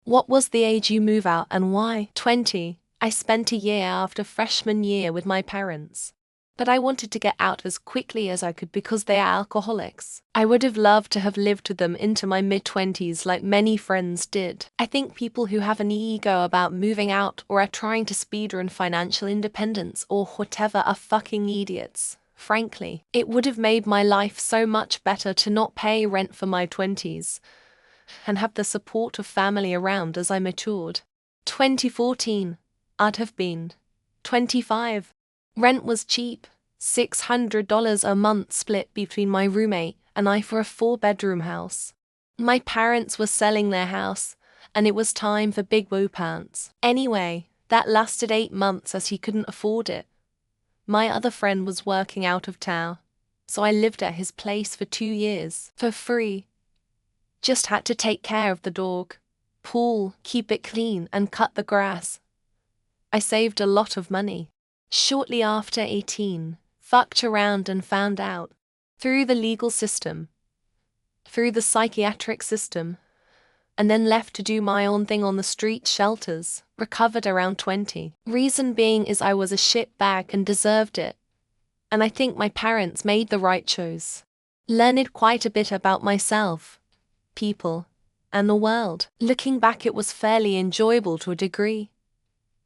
What was the age you move out and why? 20. I spent a year after freshman year with my parents. But I wanted to get out as quickly as I could because they are alcoholics. I would have loved to have lived with them into my mid-20s like many friends did. I think people who have an ego about moving out or are trying to speedrun financial independence or whatever are fucking idiots. Frankly, it would have made my life so much better to not pay rent for my 20s and have the support of family around as I matured. 2014, I'd have been 25. Rent was cheap, $600 a month split between my roommate and I for a 4-bedroom house. My parents were selling their house, and it was time for big woo pants. Anyway, that lasted 8 months as he couldn't afford it. My other friend was working out of town, so I lived at his place for 2 years, for free. Just had to take care of the dog, pool, keep it clean, and cut the grass. I saved a lot of money. Shortly after 18, fucked around and found out. Through the legal system. Through the psychiatric system. And then left to do my own thing on the street shelters, recovered around 20. Reason being is I was a shitbag and deserved it. And I think my parents made the right choice. Learned quite a bit about myself, people, and the world. Looking back, it was fairly enjoyable to a degree.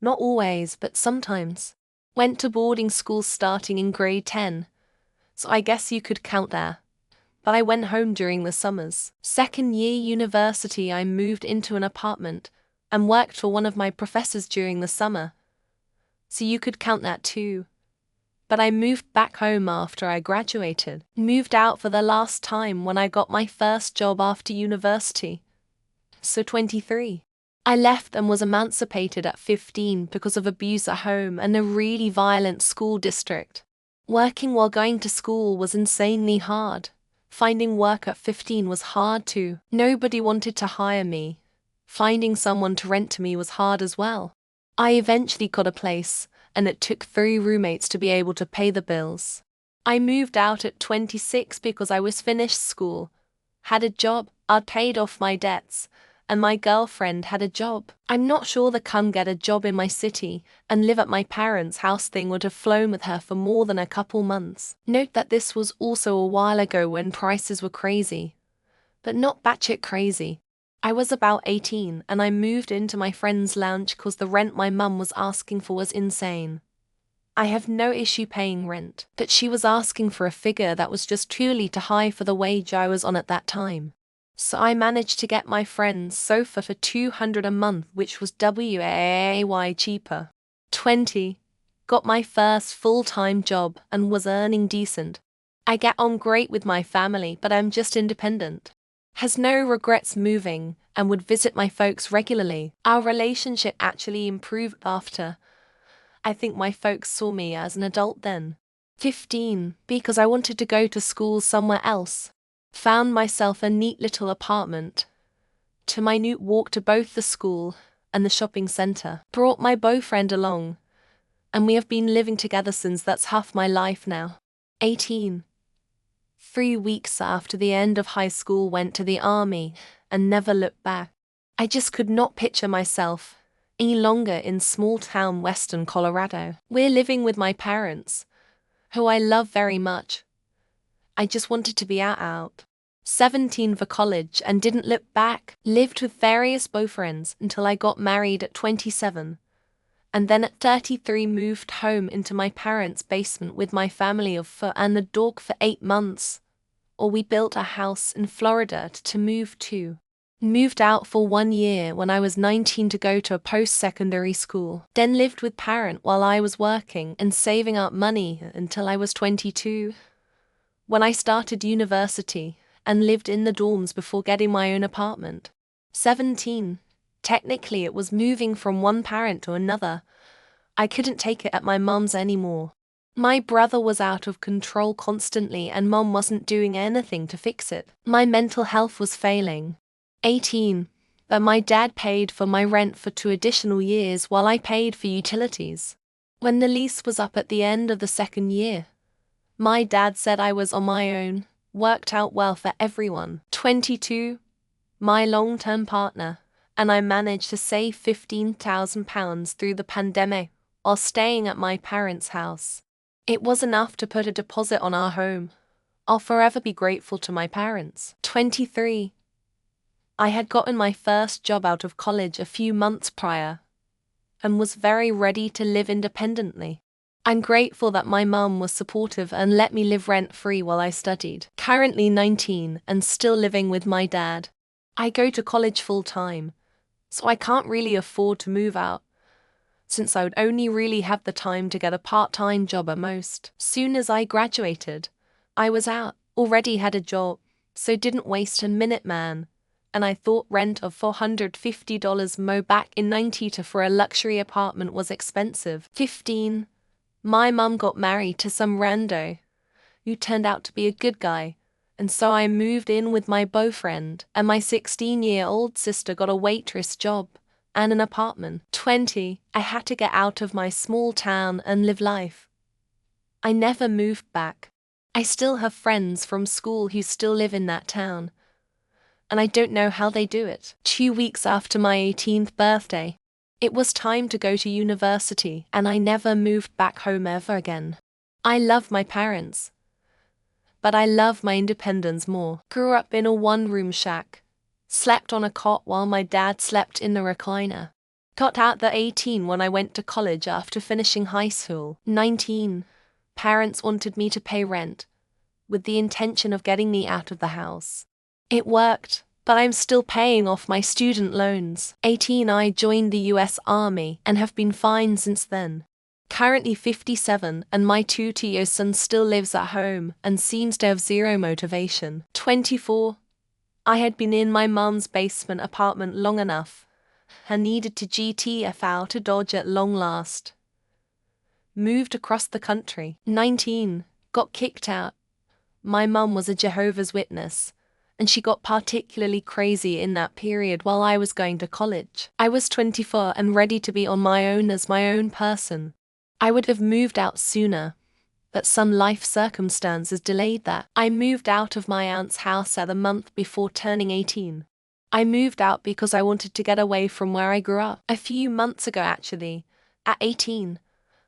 Not always, but sometimes. Went to boarding school starting in grade 10, so I guess you could count that. But I went home during the summers. Second year university, I moved into an apartment and worked for one of my professors during the summer, so you could count that too. But I moved back home after I graduated. Moved out for the last time when I got my first job after university, so 23. I left and was emancipated at 15 because of abuse at home and a really violent school district. Working while going to school was insanely hard. Finding work at 15 was hard too. Nobody wanted to hire me. Finding someone to rent to me was hard as well. I eventually got a place, and it took 3 roommates to be able to pay the bills. I moved out at 26 because I was finished school, had a job, I'd paid off my debts, and my girlfriend had a job. I'm not sure the come get a job in my city and live at my parents' house thing would have flown with her for more than a couple months. Note that this was also a while ago when prices were crazy. But not batshit crazy. I was about 18 and I moved into my friend's lounge cause the rent my mum was asking for was insane. I have no issue paying rent, but she was asking for a figure that was just truly too high for the wage I was on at that time. So I managed to get my friend's sofa for $200 a month, which was way cheaper. 20. Got my first full-time job and was earning decent. I get on great with my family, but I'm just independent. Has no regrets moving and would visit my folks regularly. Our relationship actually improved after. I think my folks saw me as an adult then. 15. Because I wanted to go to school somewhere else. Found myself a neat little apartment. To my new walk to both the school and the shopping centre. Brought my boyfriend along. And we have been living together since. That's half my life now. 18. 3 weeks after the end of high school went to the army and never looked back. I just could not picture myself any longer in small town western Colorado. We're living with my parents, who I love very much. I just wanted to be out. 17 for college and didn't look back. Lived with various boyfriends until I got married at 27. And then at 33 moved home into my parents' basement with my family of 4 and the dog for 8 months. Or we built a house in Florida to move to. Moved out for 1 year when I was 19 to go to a post-secondary school. Then lived with parent while I was working and saving up money until I was 22. When I started university and lived in the dorms before getting my own apartment. 17. Technically it was moving from one parent to another. I couldn't take it at my mum's anymore. My brother was out of control constantly and mum wasn't doing anything to fix it. My mental health was failing. 18. But my dad paid for my rent for 2 additional years while I paid for utilities. When the lease was up at the end of the 2nd year, my dad said I was on my own, worked out well for everyone. 22. My long-term partner and I managed to save £15,000 through the pandemic while staying at my parents' house. It was enough to put a deposit on our home. I'll forever be grateful to my parents. 23. I had gotten my first job out of college a few months prior and was very ready to live independently. I'm grateful that my mum was supportive and let me live rent-free while I studied. Currently 19 and still living with my dad. I go to college full-time, so I can't really afford to move out, since I would only really have the time to get a part-time job at most. Soon as I graduated, I was out, already had a job, so didn't waste a minute, man. And I thought rent of $450 mo back in 92 for a luxury apartment was expensive. 15. My mum got married to some rando who turned out to be a good guy, and so I moved in with my boyfriend, and my 16-year-old sister got a waitress job and an apartment. 20. I had to get out of my small town and live life. I never moved back. I still have friends from school who still live in that town, and I don't know how they do it. 2 weeks after my 18th birthday, it was time to go to university, and I never moved back home ever again. I love my parents, but I love my independence more. Grew up in a one-room shack, slept on a cot while my dad slept in the recliner. Got out at 18 when I went to college after finishing high school. 19. Parents wanted me to pay rent, with the intention of getting me out of the house. It worked, but I'm still paying off my student loans. 18. I joined the US Army and have been fine since then. Currently 57, and my 2-year-old son still lives at home and seems to have zero motivation. 24. I had been in my mum's basement apartment long enough and needed to GTF out to Dodge at long last. Moved across the country. 19. Got kicked out. My mum was a Jehovah's Witness, and she got particularly crazy in that period while I was going to college. I was 24 and ready to be on my own as my own person. I would have moved out sooner, but some life circumstances delayed that. I moved out of my aunt's house a month before turning 18. I moved out because I wanted to get away from where I grew up. A few months ago actually, at 18,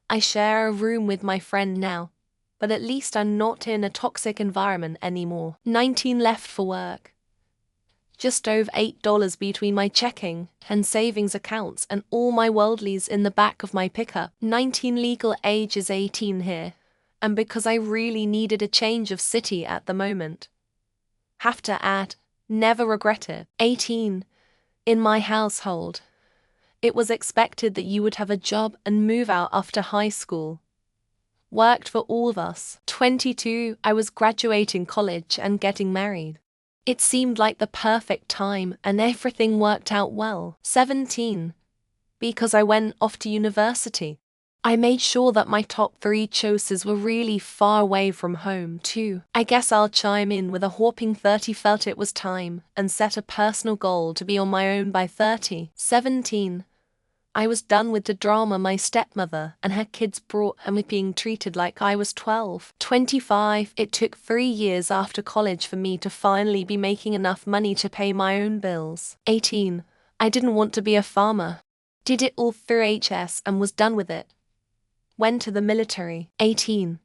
I share a room with my friend now, but at least I'm not in a toxic environment anymore. 19. Left for work. Just over $8 between my checking and savings accounts and all my worldlies in the back of my pickup. 19. Legal age is 18 here, and because I really needed a change of city at the moment. Have to add, never regret it. 18. In my household, it was expected that you would have a job and move out after high school. Worked for all of us. 22. I was graduating college and getting married. It seemed like the perfect time and everything worked out well. 17. Because I went off to university, I made sure that my top 3 choices were really far away from home too. I guess I'll chime in with a whopping 30. Felt it was time and set a personal goal to be on my own by 30. 17. I was done with the drama my stepmother and her kids brought and with being treated like I was 12. 25. It took 3 years after college for me to finally be making enough money to pay my own bills. 18. I didn't want to be a farmer. Did it all through HS and was done with it. Went to the military. 18.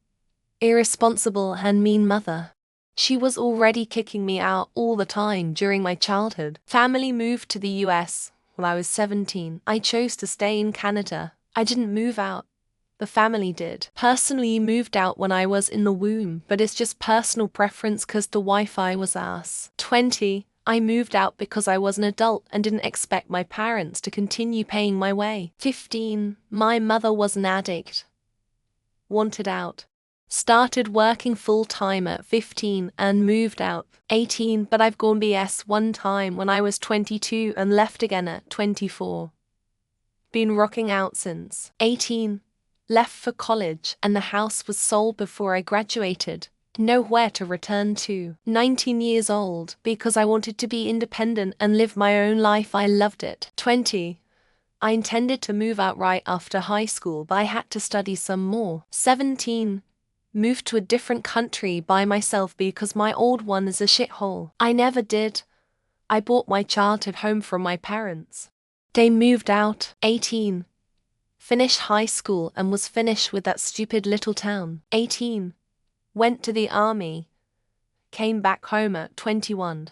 Irresponsible and mean mother. She was already kicking me out all the time during my childhood. Family moved to the US. When I was 17, I chose to stay in Canada. I didn't move out. The family did. Personally moved out when I was in the womb, but it's just personal preference cause the Wi-Fi was ass. 20. I moved out because I was an adult and didn't expect my parents to continue paying my way. 15. My mother was an addict. Wanted out. Started working full-time at 15 and moved out. 18. But I've gone BS one time when I was 22 and left again at 24. Been rocking out since. 18. Left for college and the house was sold before I graduated. Nowhere to return to. 19 years old because I wanted to be independent and live my own life. I loved it. 20. I intended to move out right after high school, but I had to study some more. 17. Moved to a different country by myself because my old one is a shithole. I never did. I bought my childhood home from my parents. They moved out. 18. Finished high school and was finished with that stupid little town. 18. Went to the army. Came back home at 21.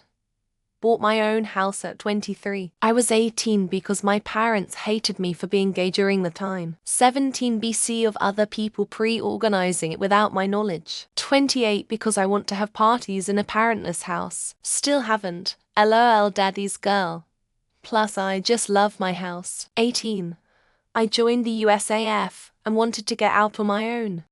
Bought my own house at 23. I was 18 because my parents hated me for being gay during the time. 17 BC of other people pre-organizing it without my knowledge. 28 because I want to have parties in a parentless house. Still haven't. LOL daddy's girl. Plus I just love my house. 18. I joined the USAF and wanted to get out on my own.